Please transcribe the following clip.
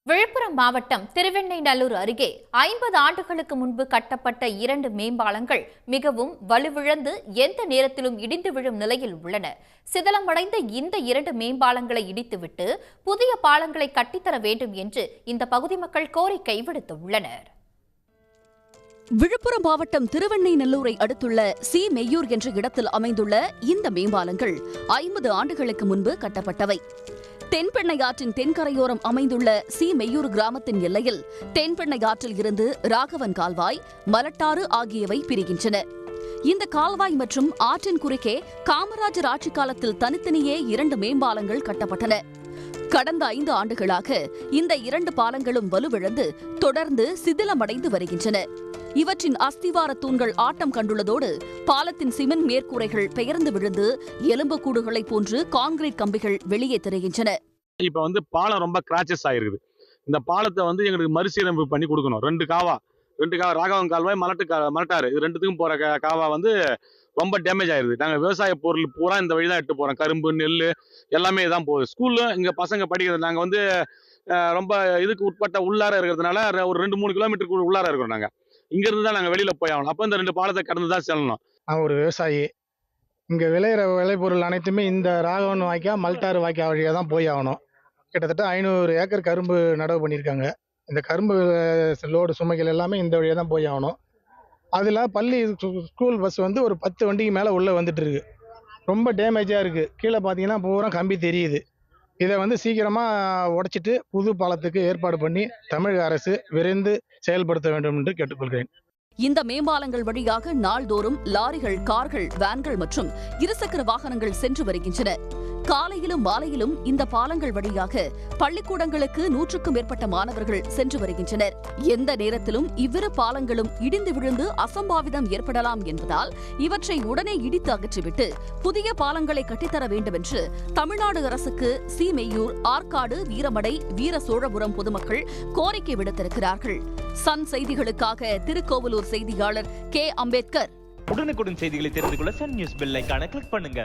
விழுப்புரம் மாவட்டம் திருவெண்ணைநல்லூர் அருகே 50 ஆண்டுகளுக்கு முன்பு கட்டப்பட்ட 2 மேம்பாலங்கள் மிகவும் வலுவிழந்து எந்த நேரத்திலும் இடிந்து விழும் நிலையில் உள்ளன. சிதலமடைந்த இந்த 2 மேம்பாலங்களை இடித்துவிட்டு புதிய பாலங்களை கட்டித்தர வேண்டும் என்று இந்த பகுதி மக்கள் கோரிக்கை விடுத்துள்ளனர். விழுப்புரம் மாவட்டம் திருவெண்ணைநல்லூரை அடுத்துள்ள சி மெய்யூர் என்ற இடத்தில் அமைந்துள்ள இந்த மேம்பாலங்கள் 50 ஆண்டுகளுக்கு முன்பு கட்டப்பட்டவை. தென்பெண்ணை ஆற்றின் தென்கரையோரம் அமைந்துள்ள சி மெய்யூர் கிராமத்தின் எல்லையில் தென்பெண்ணை ஆற்றில் இருந்து ராகவன் கால்வாய், மலட்டாறு ஆகியவை பிரிகின்றன. இந்த கால்வாய் மற்றும் ஆற்றின் குறுக்கே காமராஜர் ஆட்சி காலத்தில் தனித்தனியே 2 மேம்பாலங்கள் கட்டப்பட்டன. கடந்த 5 ஆண்டுகளாக இந்த 2 பாலங்களும் வலுவிழந்து தொடர்ந்து சிதிலமடைந்து வருகின்றன. இவற்றின் அஸ்திவார தூண்கள் ஆட்டம் கண்டுள்ளதோடு பாலத்தின் சிமெண்ட் மேற்கூரைகள் பெயர்ந்து விழுந்து எலும்புக்கூடுகளை போன்று கான்கிரீட் கம்பிகள் வெளியே தெரிகின்றன. இப்ப பாலம் ரொம்ப கிராச்சஸ் ஆயிருக்குது. இந்த பாலத்தை எங்களுக்கு மறுசீரமைப்பு பண்ணி கொடுக்கணும். 2 காவா ராகவன் கால்வாய், மலட்டாறு இது 2த்துக்கும் போற காவா ரொம்ப டேமேஜ் ஆயிருது. நாங்க விவசாய பொருள் பூரா இந்த வழி தான் எடுத்து போறோம். கரும்பு, நெல் எல்லாமே தான் போகுது. ஸ்கூல்ல இங்க பசங்க படிக்கிறது. நாங்க ரொம்ப இதுக்கு உட்பட்ட உள்ளார இருக்கிறதுனால ஒரு 2-3 கிலோமீட்டருக்கு உள்ளார இருக்கிறோம். நாங்க இங்க இருந்து தான் நாங்க வெளியில போய் ஆகணும். அப்ப இந்த 2 பாலத்தை கடந்து தான் செல்லணும். நான் ஒரு விவசாயி. இங்க விளையிற விளைபொருள் அனைத்துமே இந்த ராகவன் வாய்க்கா, மல்டாறு வாய்க்கா வழியா தான் போய் ஆகணும். கிட்டத்தட்ட 500 ஏக்கர் கரும்பு நடவு பண்ணியிருக்காங்க. இந்த கரும்பு லோடு சுமைகள் எல்லாமே இந்த வழியா தான் போய் ஆகணும். அதில் பள்ளி ஸ்கூல் பஸ் ஒரு 10 வண்டிக்கு மேலே உள்ளே வந்துட்டு இருக்கு. ரொம்ப டேமேஜாக இருக்கு. கீழே பார்த்தீங்கன்னா பூரா கம்பி தெரியுது. இதை சீக்கிரமாக உடைச்சிட்டு புது பாலத்துக்கு ஏற்பாடு பண்ணி தமிழக அரசு விரைந்து செயல்படுத்த வேண்டும் என்று கேட்டுக்கொள்கிறேன். இந்த மேம்பாலங்கள் வழியாக நாள்தோறும் லாரிகள், கார்கள், வேன்கள் மற்றும் இருசக்கர வாகனங்கள் சென்று வருகின்றன. காலையிலும் மாலையிலும் இந்த பாலங்கள் வழியாக பள்ளிக்கூடங்களுக்கு 100க்கும் மேற்பட்ட மாணவர்கள் சென்று வருகின்றனர். எந்த நேரத்திலும் இவ்விரு பாலங்களும் இடிந்து விழுந்து அசம்பாவிதம் ஏற்படலாம் என்பதால் இவற்றை உடனே இடித்து அகற்றிவிட்டு புதிய பாலங்களை கட்டித்தர வேண்டும் என்று தமிழ்நாடு அரசுக்கு சி மெய்யூர், ஆற்காடு, வீரமடை, வீர சோழபுரம் பொதுமக்கள் கோரிக்கை விடுத்திருக்கிறார்கள். சன் செய்திகளுக்காக திருக்கோவலூர் செய்தியாளர் கே. அம்பேத்கர். உடனுக்குடன் செய்திகளை தெரிந்து கொள்ள சன் நியூஸ் பெல் ஐகானை கிளிக் பண்ணுங்க.